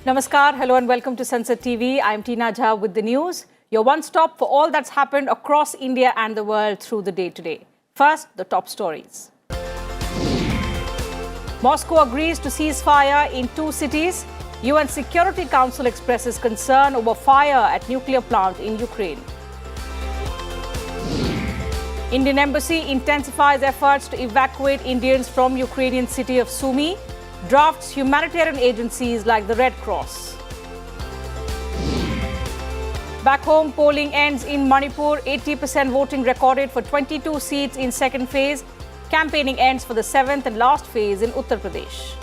Namaskar, hello and welcome to Sansad TV. I'm Teena Jha with the news. Your one stop for all that's happened across India and the world through the day today. First, the top stories. Moscow agrees to cease fire in 2 cities. UN Security Council expresses concern over fire at nuclear plant in Ukraine. Indian Embassy intensifies efforts to evacuate Indians from Ukrainian city of Sumy. Drafts humanitarian agencies like the Red Cross. Back home, polling ends in Manipur. 80% voting recorded for 22 seats in second phase. Campaigning ends for the 7th and last phase in Uttar Pradesh.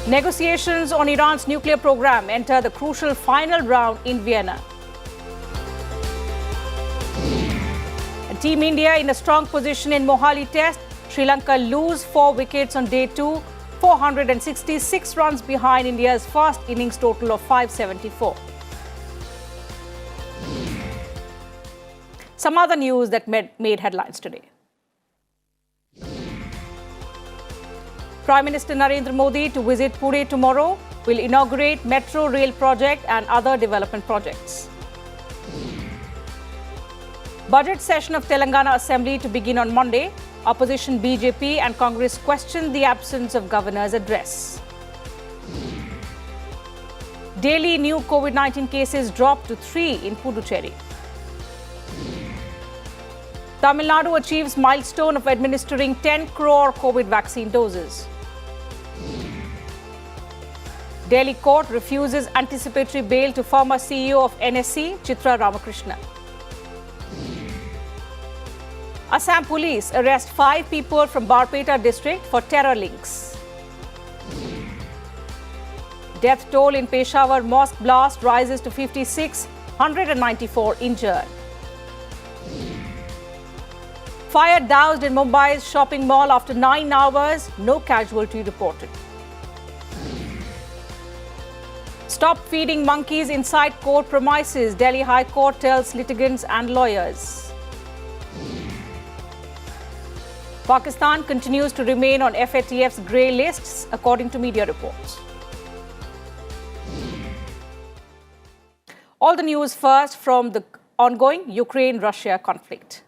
Negotiations on Iran's nuclear program enter the crucial final round in Vienna. And Team India in a strong position in Mohali Test. Sri Lanka lose 4 wickets on day 2, 466 runs behind India's first innings total of 574. Some other news that made headlines today. Prime Minister Narendra Modi to visit Pune tomorrow, will inaugurate metro rail project and other development projects. Budget session of Telangana Assembly to begin on Monday. Opposition BJP and Congress questioned the absence of governor's address. Daily new COVID-19 cases dropped to 3 in Puducherry. Tamil Nadu achieves milestone of administering 10 crore COVID vaccine doses. Delhi court refuses anticipatory bail to former CEO of NSC, Chitra Ramakrishna. Assam police arrest 5 people from Barpeta district for terror links. Death toll in Peshawar mosque blast rises to 56, 194 injured. Fire doused in Mumbai's shopping mall after 9 hours, no casualty reported. Stop feeding monkeys inside court premises, Delhi High Court tells litigants and lawyers. Pakistan continues to remain on FATF's grey lists, according to media reports. All the news first from the ongoing Ukraine-Russia conflict.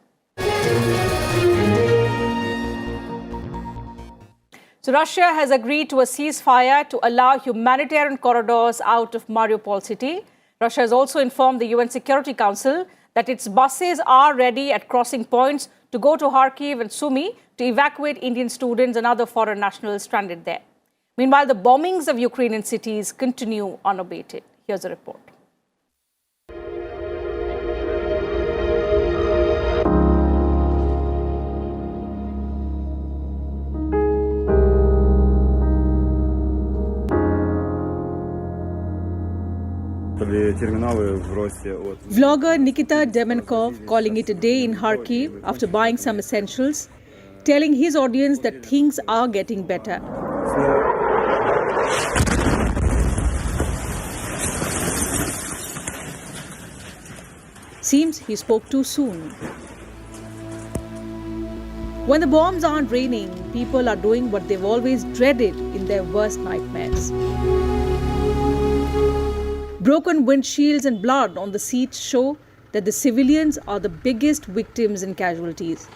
So Russia has agreed to a ceasefire to allow humanitarian corridors out of Mariupol city. Russia has also informed the UN Security Council that its buses are ready at crossing points to go to Kharkiv and Sumy to evacuate Indian students and other foreign nationals stranded there. Meanwhile, the bombings of Ukrainian cities continue unabated. Here's a report. Vlogger Nikita Demenkov calling it a day in Kharkiv after buying some essentials, telling his audience that things are getting better. Seems he spoke too soon. When the bombs aren't raining, people are doing what they've always dreaded in their worst nightmares. Broken windshields and blood on the seats show that the civilians are the biggest victims and casualties.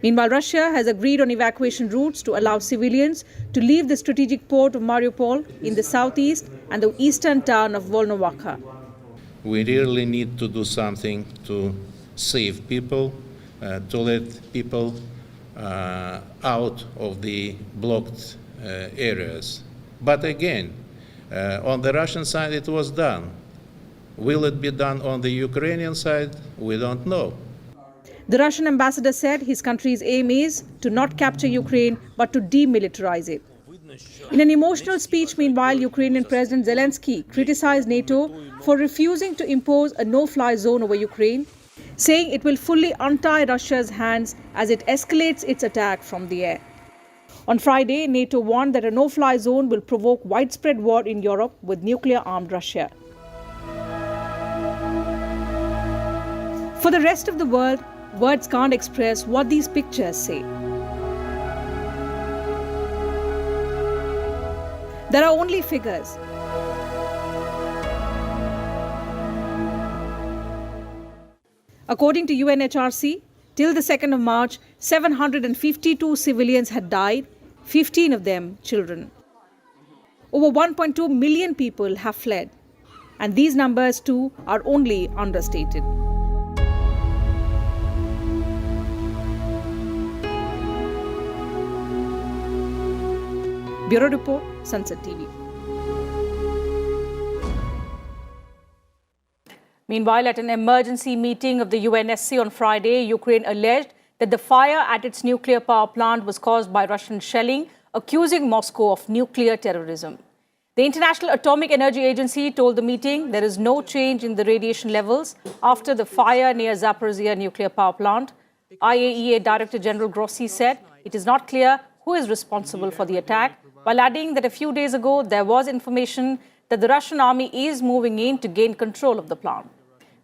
Meanwhile, Russia has agreed on evacuation routes to allow civilians to leave the strategic port of Mariupol in the southeast and the eastern town of Volnovakha. We really need to do something to save people, to let people out of the blocked areas. But again, on the Russian side it was done. Will it be done on the Ukrainian side? We don't know. The Russian ambassador said his country's aim is to not capture Ukraine but to demilitarize it. In an emotional speech, meanwhile, Ukrainian President Zelensky criticized NATO for refusing to impose a no-fly zone over Ukraine, saying it will fully untie Russia's hands as it escalates its attack from the air. On Friday, NATO warned that a no-fly zone will provoke widespread war in Europe with nuclear-armed Russia. For the rest of the world, Words can't express what these pictures say. There are only figures. According to UNHRC, till the 2nd of March, 752 civilians had died, 15 of them children. Over 1.2 million people have fled, and these numbers too are only understated. Bureau Report, Sansad TV. Meanwhile, at an emergency meeting of the UNSC on Friday, Ukraine alleged that the fire at its nuclear power plant was caused by Russian shelling, accusing Moscow of nuclear terrorism. The International Atomic Energy Agency told the meeting there is no change in the radiation levels after the fire near Zaporizhia nuclear power plant. IAEA Director General Grossi said it is not clear who is responsible for the attack, while adding that a few days ago there was information that the Russian army is moving in to gain control of the plant.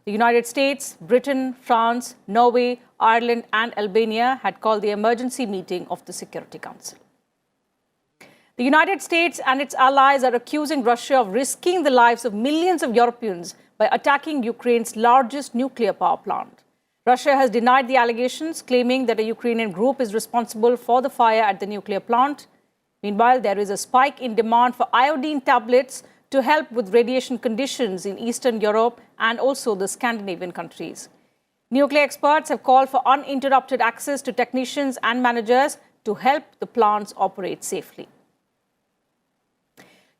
The United States, Britain, France, Norway, Ireland and Albania had called the emergency meeting of the Security Council. The United States and its allies are accusing Russia of risking the lives of millions of Europeans by attacking Ukraine's largest nuclear power plant. Russia has denied the allegations, claiming that a Ukrainian group is responsible for the fire at the nuclear plant. Meanwhile, there is a spike in demand for iodine tablets to help with radiation conditions in Eastern Europe and also the Scandinavian countries. Nuclear experts have called for uninterrupted access to technicians and managers to help the plants operate safely.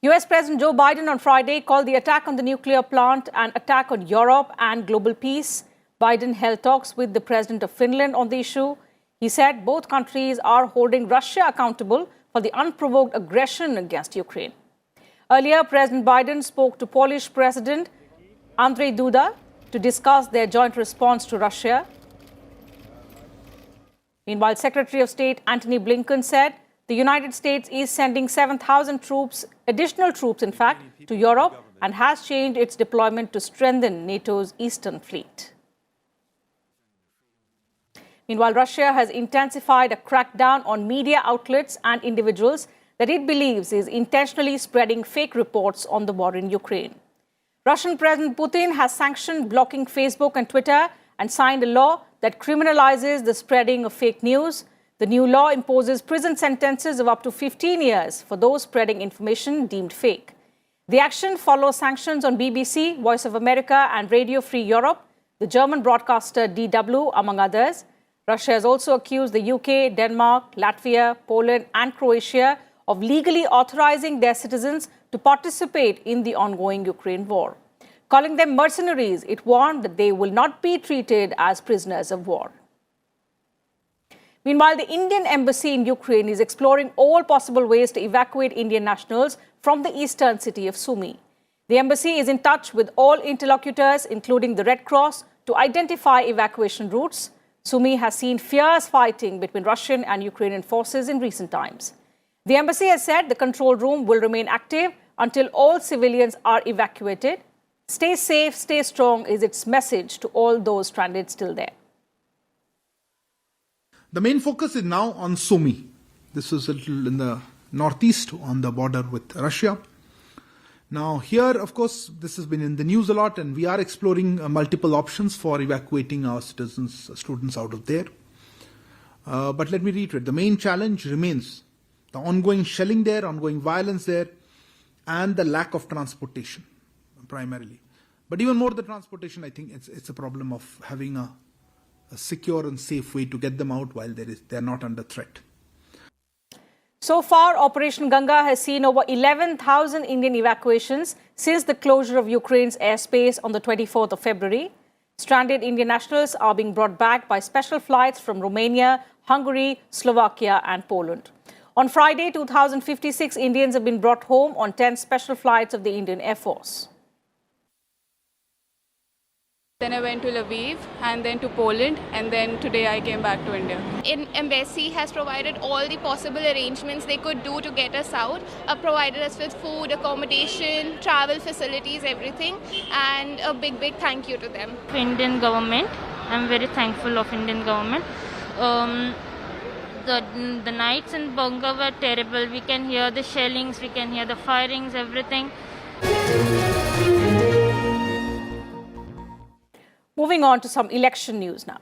US President Joe Biden on Friday called the attack on the nuclear plant an attack on Europe and global peace. Biden held talks with the president of Finland on the issue. He said both countries are holding Russia accountable for the unprovoked aggression against Ukraine. Earlier, President Biden spoke to Polish President Andrzej Duda to discuss their joint response to Russia. Meanwhile, Secretary of State Antony Blinken said the United States is sending 7,000 troops, additional troops in fact, to Europe and has changed its deployment to strengthen NATO's Eastern Fleet. Meanwhile, Russia has intensified a crackdown on media outlets and individuals that it believes is intentionally spreading fake reports on the war in Ukraine. Russian President Putin has sanctioned blocking Facebook and Twitter and signed a law that criminalizes the spreading of fake news. The new law imposes prison sentences of up to 15 years for those spreading information deemed fake. The action follows sanctions on BBC, Voice of America and Radio Free Europe, the German broadcaster DW, among others. Russia has also accused the UK, Denmark, Latvia, Poland and Croatia of legally authorizing their citizens to participate in the ongoing Ukraine war. Calling them mercenaries, it warned that they will not be treated as prisoners of war. Meanwhile, the Indian embassy in Ukraine is exploring all possible ways to evacuate Indian nationals from the eastern city of Sumy. The embassy is in touch with all interlocutors, including the Red Cross, to identify evacuation routes. Sumy has seen fierce fighting between Russian and Ukrainian forces in recent times. The embassy has said the control room will remain active until all civilians are evacuated. Stay safe, stay strong is its message to all those stranded still there. The main focus is now on Sumy. This is a little in the northeast on the border with Russia. Now here, of course, this has been in the news a lot and we are exploring multiple options for evacuating our citizens, students out of there. But let me reiterate, the main challenge remains the ongoing shelling there, ongoing violence there, and the lack of transportation, primarily. But even more the transportation, I think it's a problem of having a secure and safe way to get them out while they're not under threat. So far, Operation Ganga has seen over 11,000 Indian evacuations since the closure of Ukraine's airspace on the 24th of February. Stranded Indian nationals are being brought back by special flights from Romania, Hungary, Slovakia and Poland. On Friday, 2,056 Indians have been brought home on 10 special flights of the Indian Air Force. Then I went to Lviv and then to Poland and then today I came back to India. Embassy has provided all the possible arrangements they could do to get us out, provided us with food, accommodation, travel facilities, everything, and a big thank you to them. Indian government I'm very thankful of Indian government. The nights in Bonga were terrible. We can hear the shellings, we can hear the firings, everything. Moving on to some election news now.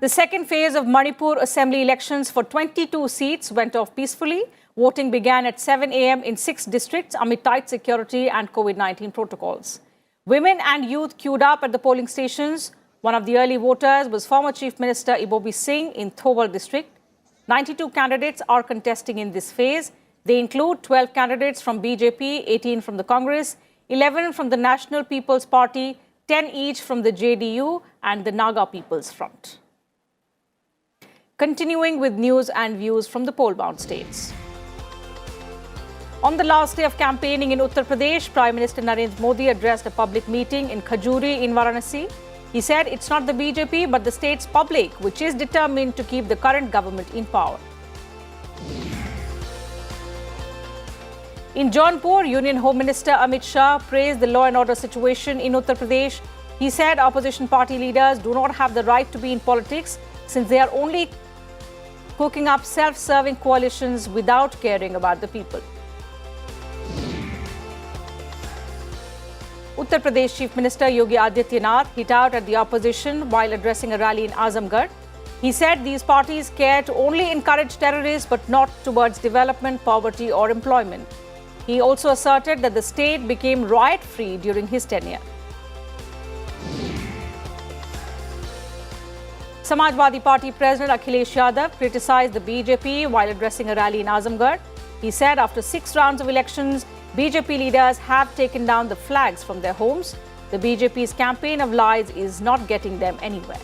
The second phase of Manipur Assembly elections for 22 seats went off peacefully. Voting began at 7 a.m. in 6 districts amid tight security and COVID-19 protocols. Women and youth queued up at the polling stations. One of the early voters was former Chief Minister Ibobi Singh in Thowal district. 92 candidates are contesting in this phase. They include 12 candidates from BJP, 18 from the Congress, 11 from the National People's Party, 10 each from the JDU and the Naga People's Front. Continuing with news and views from the poll-bound states. On the last day of campaigning in Uttar Pradesh, Prime Minister Narendra Modi addressed a public meeting in Khajuri in Varanasi. He said it's not the BJP but the state's public which is determined to keep the current government in power. In Jaunpur, Union Home Minister Amit Shah praised the law and order situation in Uttar Pradesh. He said opposition party leaders do not have the right to be in politics since they are only cooking up self-serving coalitions without caring about the people. Uttar Pradesh Chief Minister Yogi Adityanath hit out at the opposition while addressing a rally in Azamgarh. He said these parties care to only encourage terrorists but not towards development, poverty or employment. He also asserted that the state became riot-free during his tenure. Samajwadi Party President Akhilesh Yadav criticized the BJP while addressing a rally in Azamgarh. He said after 6 rounds of elections, BJP leaders have taken down the flags from their homes. The BJP's campaign of lies is not getting them anywhere.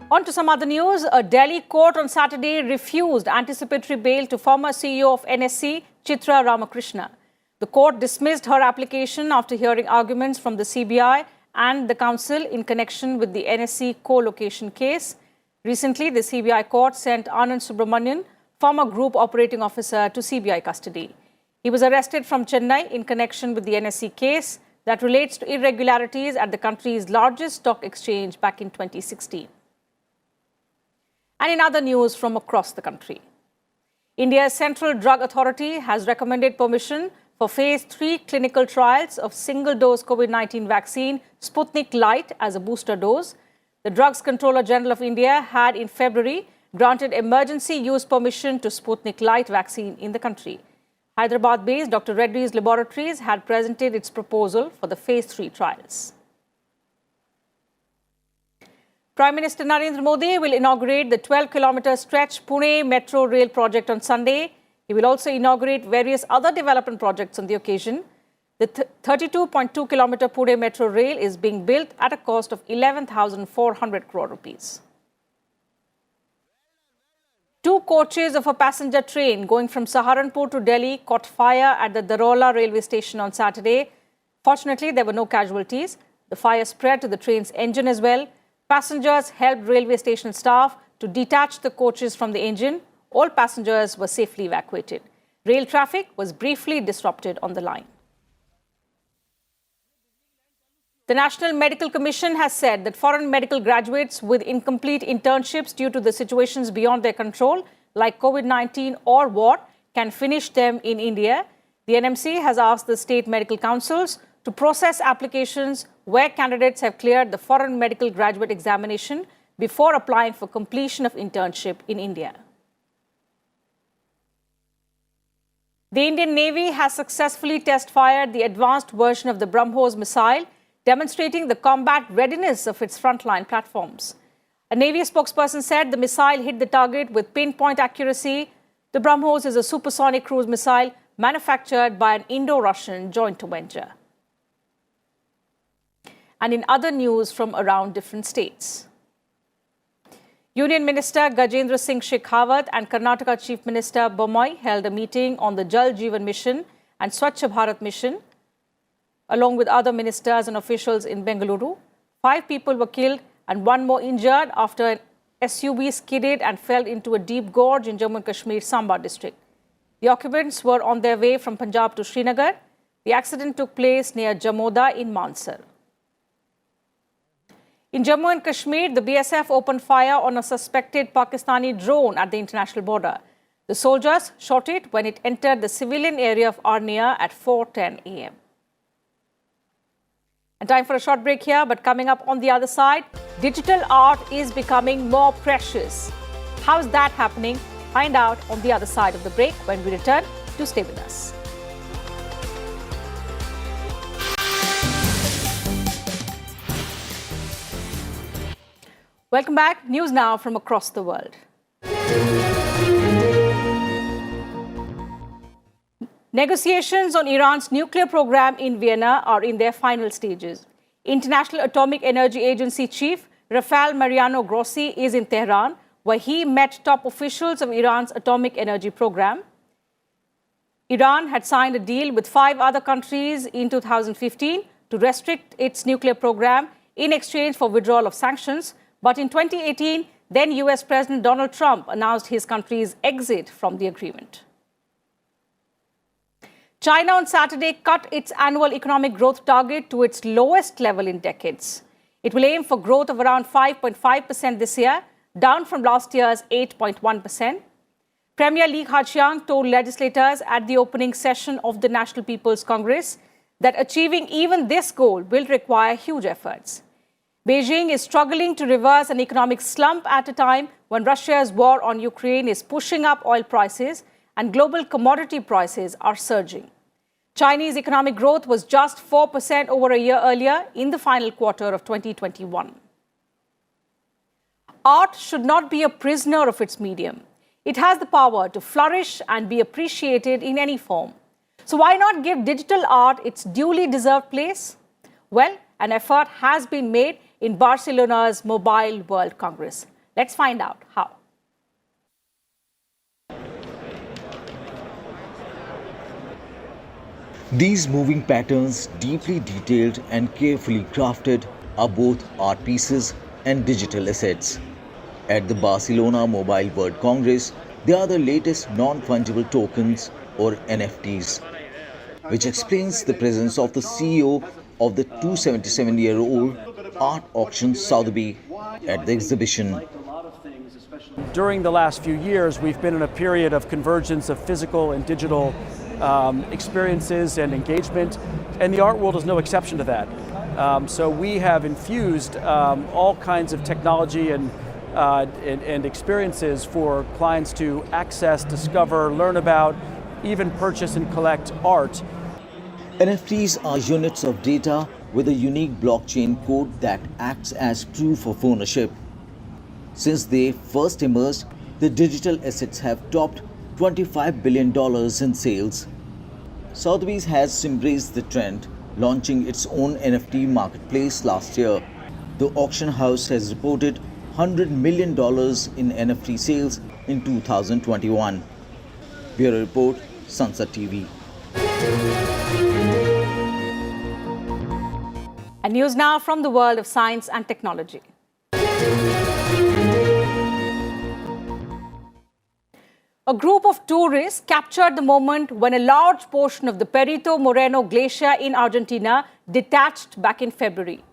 On to some other news. A Delhi court on Saturday refused anticipatory bail to former CEO of NSC, Chitra Ramakrishna. The court dismissed her application after hearing arguments from the CBI and the council in connection with the NSC co-location case. Recently, the CBI court sent Anand Subramanian, former group operating officer, to CBI custody. He was arrested from Chennai in connection with the NSC case that relates to irregularities at the country's largest stock exchange back in 2016. And in other news from across the country, India's Central Drug Authority has recommended permission for Phase 3 clinical trials of single-dose COVID-19 vaccine Sputnik Light as a booster dose. The Drugs Controller General of India had in February granted emergency use permission to Sputnik Light vaccine in the country. Hyderabad-based Dr. Reddy's Laboratories had presented its proposal for the Phase 3 trials. Prime Minister Narendra Modi will inaugurate the 12-kilometer stretch Pune Metro Rail project on Sunday. He will also inaugurate various other development projects on the occasion. The 32.2-kilometer Pune Metro Rail is being built at a cost of 11,400 crore rupees. 2 coaches of a passenger train going from Saharanpur to Delhi caught fire at the Darola railway station on Saturday. Fortunately, there were no casualties. The fire spread to the train's engine as well. Passengers helped railway station staff to detach the coaches from the engine. All passengers were safely evacuated. Rail traffic was briefly disrupted on the line. The National Medical Commission has said that foreign medical graduates with incomplete internships due to the situations beyond their control, like COVID-19 or war, can finish them in India. The NMC has asked the state medical councils to process applications where candidates have cleared the foreign medical graduate examination before applying for completion of internship in India. The Indian Navy has successfully test-fired the advanced version of the BrahMos missile, demonstrating the combat readiness of its frontline platforms. A Navy spokesperson said the missile hit the target with pinpoint accuracy. The BrahMos is a supersonic cruise missile manufactured by an Indo-Russian joint venture. And in other news from around different states, Union Minister Gajendra Singh Shekhawat and Karnataka Chief Minister Bommai held a meeting on the Jal Jeevan Mission and Swachh Bharat Mission, along with other ministers and officials in Bengaluru. 5 people were killed and 1 more injured after an SUV skidded and fell into a deep gorge in Jammu and Kashmir's Samba district. The occupants were on their way from Punjab to Srinagar. The accident took place near Jamoda in Mansar. In Jammu and Kashmir, the BSF opened fire on a suspected Pakistani drone at the international border. The soldiers shot it when it entered the civilian area of Arnia at 4:10 a.m. And time for a short break here, but coming up on the other side, digital art is becoming more precious. How is that happening? Find out on the other side of the break when we return. Do stay with us. Welcome back. News now from across the world. Negotiations on Iran's nuclear program in Vienna are in their final stages. International Atomic Energy Agency Chief Rafael Mariano Grossi is in Tehran, where he met top officials of Iran's atomic energy program. Iran had signed a deal with 5 other countries in 2015 to restrict its nuclear program in exchange for withdrawal of sanctions. But in 2018, then US President Donald Trump announced his country's exit from the agreement. China on Saturday cut its annual economic growth target to its lowest level in decades. It will aim for growth of around 5.5% this year, down from last year's 8.1%. Premier Li Keqiang told legislators at the opening session of the National People's Congress that achieving even this goal will require huge efforts. Beijing is struggling to reverse an economic slump at a time when Russia's war on Ukraine is pushing up oil prices and global commodity prices are surging. Chinese economic growth was just 4% over a year earlier in the final quarter of 2021. Art should not be a prisoner of its medium. It has the power to flourish and be appreciated in any form. So why not give digital art its duly deserved place? Well, an effort has been made in Barcelona's Mobile World Congress. Let's find out how. These moving patterns, deeply detailed and carefully crafted, are both art pieces and digital assets. At the Barcelona Mobile World Congress, they are the latest non-fungible tokens or NFTs, which explains the presence of the CEO of the 277-year-old art auction Sotheby's at the exhibition. During the last few years, we've been in a period of convergence of physical and digital experiences and engagement, and the art world is no exception to that. So we have infused all kinds of technology and experiences for clients to access, discover, learn about, even purchase and collect art. NFTs are units of data with a unique blockchain code that acts as proof of ownership. Since they first emerged, the digital assets have topped $25 billion in sales. Sotheby's has embraced the trend, launching its own NFT marketplace last year. The auction house has reported $100 million in NFT sales in 2021. Bureau Report, Sansad TV. And news now from the world of science and technology. A group of tourists captured the moment when a large portion of the Perito Moreno glacier in Argentina detached back in February.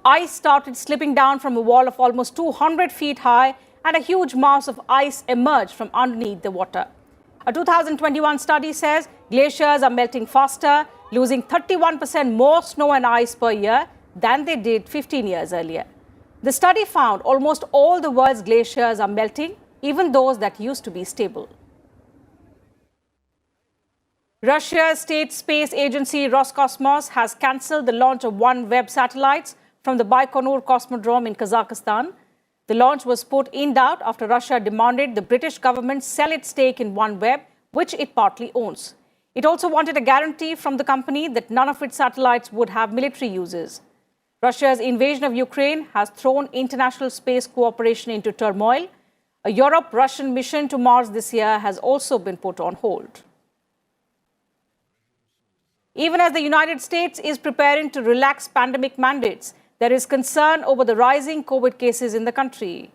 Ice started slipping down from a wall of almost 200 feet high, and a huge mass of ice emerged from underneath the water. A 2021 study says glaciers are melting faster, losing 31% more snow and ice per year than they did 15 years earlier. The study found almost all the world's glaciers are melting, even those that used to be stable. Russia's state space agency Roscosmos has cancelled the launch of OneWeb satellites from the Baikonur Cosmodrome in Kazakhstan. The launch was put in doubt after Russia demanded the British government sell its stake in OneWeb, which it partly owns. It also wanted a guarantee from the company that none of its satellites would have military uses. Russia's invasion of Ukraine has thrown international space cooperation into turmoil. A Europe-Russian mission to Mars this year has also been put on hold. Even as the United States is preparing to relax pandemic mandates, there is concern over the rising COVID cases in the country.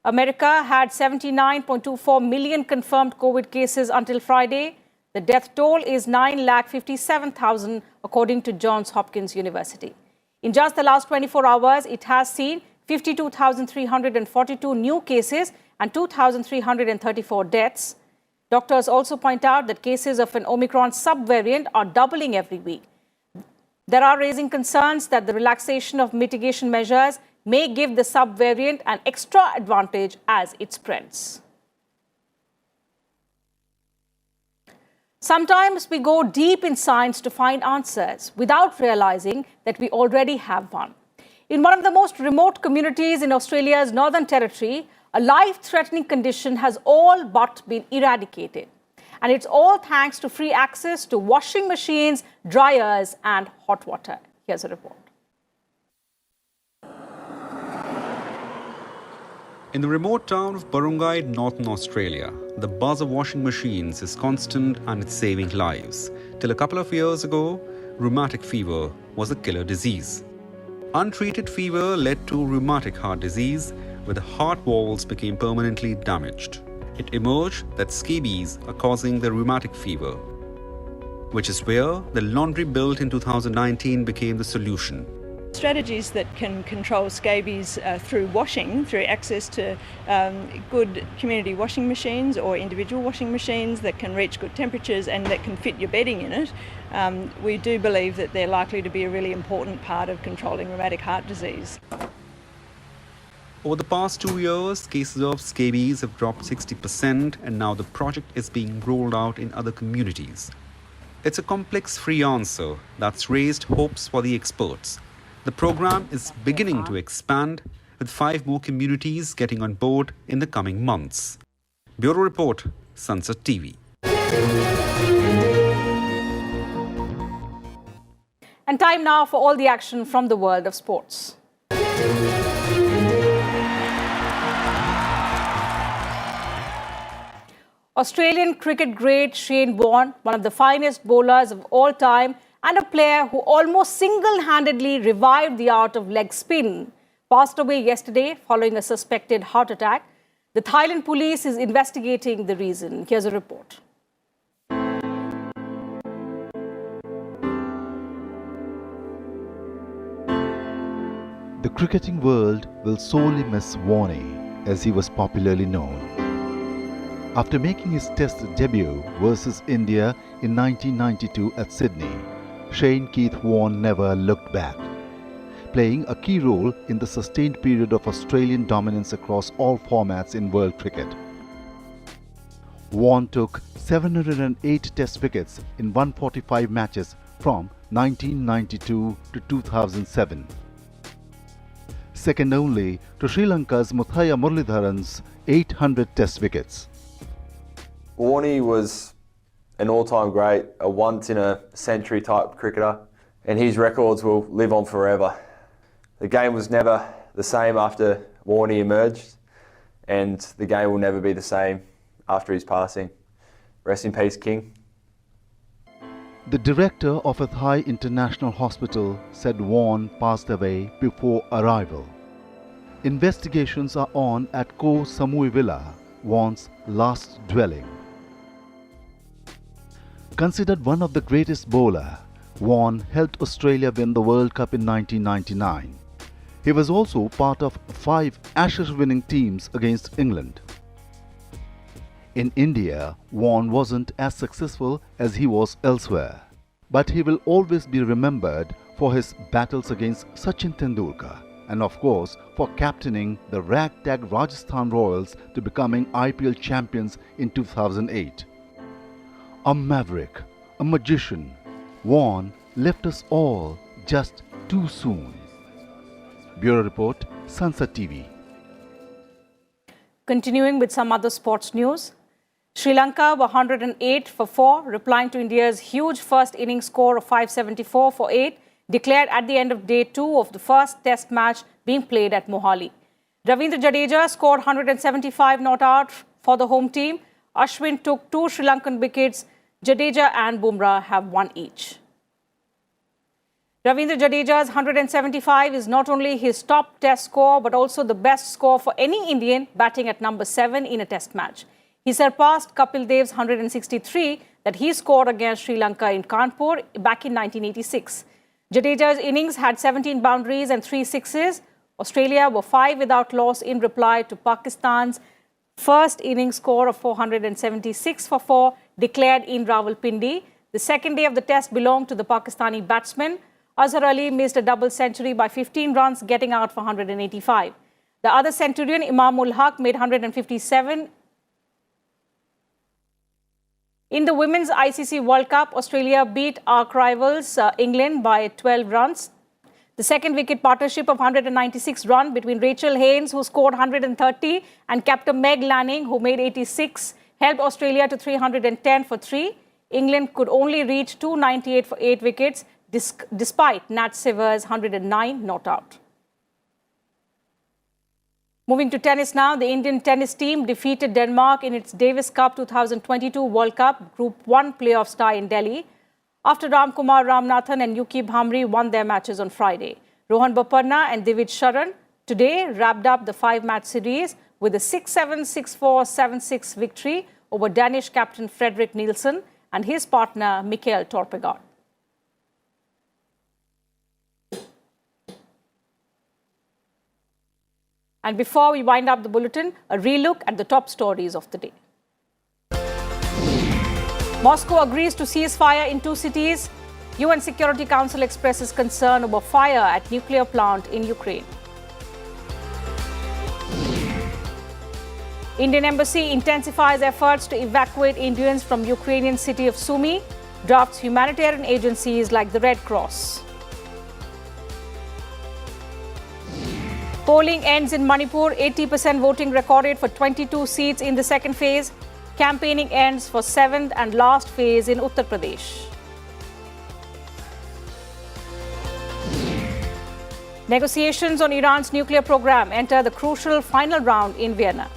America had 79.24 million confirmed COVID cases until Friday. The death toll is 9,57,000, according to Johns Hopkins University. In just the last 24 hours, it has seen 52,342 new cases and 2,334 deaths. Doctors also point out that cases of an Omicron subvariant are doubling every week. There are raising concerns that the relaxation of mitigation measures may give the subvariant an extra advantage as it spreads. Sometimes we go deep in science to find answers without realizing that we already have one. In one of the most remote communities in Australia's Northern Territory, a life-threatening condition has all but been eradicated. And it's all thanks to free access to washing machines, dryers and hot water. Here's a report. In the remote town of Barungai, Northern Australia, the buzz of washing machines is constant and it's saving lives. Till a couple of years ago, rheumatic fever was a killer disease. Untreated fever led to rheumatic heart disease, where the heart valves became permanently damaged. It emerged that scabies are causing the rheumatic fever, which is where the laundry built in 2019 became the solution. Strategies that can control scabies through washing, through access to good community washing machines or individual washing machines that can reach good temperatures and that can fit your bedding in it, we do believe that they're likely to be a really important part of controlling rheumatic heart disease. Over the past 2 years, cases of scabies have dropped 60%, and now the project is being rolled out in other communities. It's a complex free answer that's raised hopes for the experts. The program is beginning to expand, with 5 more communities getting on board in the coming months. Bureau Report, Sansad TV. And time now for all the action from the world of sports. Australian cricket great Shane Warne, one of the finest bowlers of all time and a player who almost single-handedly revived the art of leg spin, passed away yesterday following a suspected heart attack. The Thailand police is investigating the reason. Here's a report. The cricketing world will sorely miss Warne, as he was popularly known. After making his Test debut versus India in 1992 at Sydney, Shane Keith Warne never looked back, playing a key role in the sustained period of Australian dominance across all formats in world cricket. Warne took 708 Test wickets in 145 matches from 1992 to 2007. Second only to Sri Lanka's Muthaiya Muralidharan's 800 Test wickets. Warne was an all-time great, a once-in-a-century type cricketer, and his records will live on forever. The game was never the same after Warne emerged, and the game will never be the same after his passing. Rest in peace, King. The director of a Thai international hospital said Warne passed away before arrival. Investigations are on at Koh Samui Villa, Warne's last dwelling. Considered one of the greatest bowler, Warne helped Australia win the World Cup in 1999. He was also part of 5 Ashes winning teams against England. In India, Warne wasn't as successful as he was elsewhere, but he will always be remembered for his battles against Sachin Tendulkar and of course for captaining the ragtag Rajasthan Royals to becoming IPL champions in 2008. A maverick, a magician, Warne left us all just too soon. Bureau Report, Sansad TV. Continuing with some other sports news. Sri Lanka were 108 for 4, replying to India's huge first innings score of 574 for 8, declared at the end of day 2 of the first test match being played at Mohali. Ravindra Jadeja scored 175 not out for the home team. Ashwin took 2 Sri Lankan wickets. Jadeja and Bumrah have 1 each. Ravindra Jadeja's 175 is not only his top test score, but also the best score for any Indian batting at number 7 in a test match. He surpassed Kapil Dev's 163 that he scored against Sri Lanka in Kanpur back in 1986. Jadeja's innings had 17 boundaries and 3 sixes. Australia were 5 without loss in reply to Pakistan's first innings score of 476 for 4 declared in Rawalpindi. The second day of the test belonged to the Pakistani batsman. Azhar Ali missed a double century by 15 runs, getting out for 185. The other centurion, Imamul Haq, made 157. In the Women's ICC World Cup, Australia beat arch rivals England by 12 runs. The second wicket partnership of 196 runs between Rachel Haynes, who scored 130, and captain Meg Lanning, who made 86, helped Australia to 310 for 3. England could only reach 298 for 8 wickets, despite Nat Sever's 109 not out. Moving to tennis now, the Indian tennis team defeated Denmark in its Davis Cup 2022 World Cup Group 1 playoff tie in Delhi, after Kumar Ramanathan and Yuki Bhamri won their matches on Friday. Rohan Bopanna and Divij Sharan today wrapped up the 5-match series with a 6-7, 6-4, 7-6 victory over Danish captain Frederik Nielsen and his partner Mikkel Torpegaard. And before we wind up the bulletin, a relook at the top stories of the day. Moscow agrees to ceasefire in 2 cities. UN Security Council expresses concern over fire at nuclear plant in Ukraine. Indian Embassy intensifies efforts to evacuate Indians from Ukrainian city of Sumy, drafts humanitarian agencies like the Red Cross. Polling ends in Manipur, 80% voting recorded for 22 seats in the second phase. Campaigning ends for 7th and last phase in Uttar Pradesh. Negotiations on Iran's nuclear program enter the crucial final round in Vienna.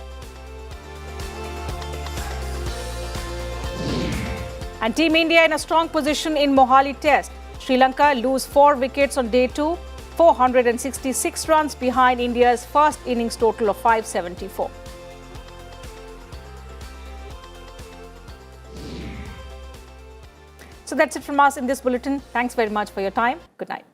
And Team India in a strong position in Mohali Test. Sri Lanka lose 4 wickets on day 2, 466 runs behind India's first innings total of 574. So that's it from us in this bulletin. Thanks very much for your time. Good night.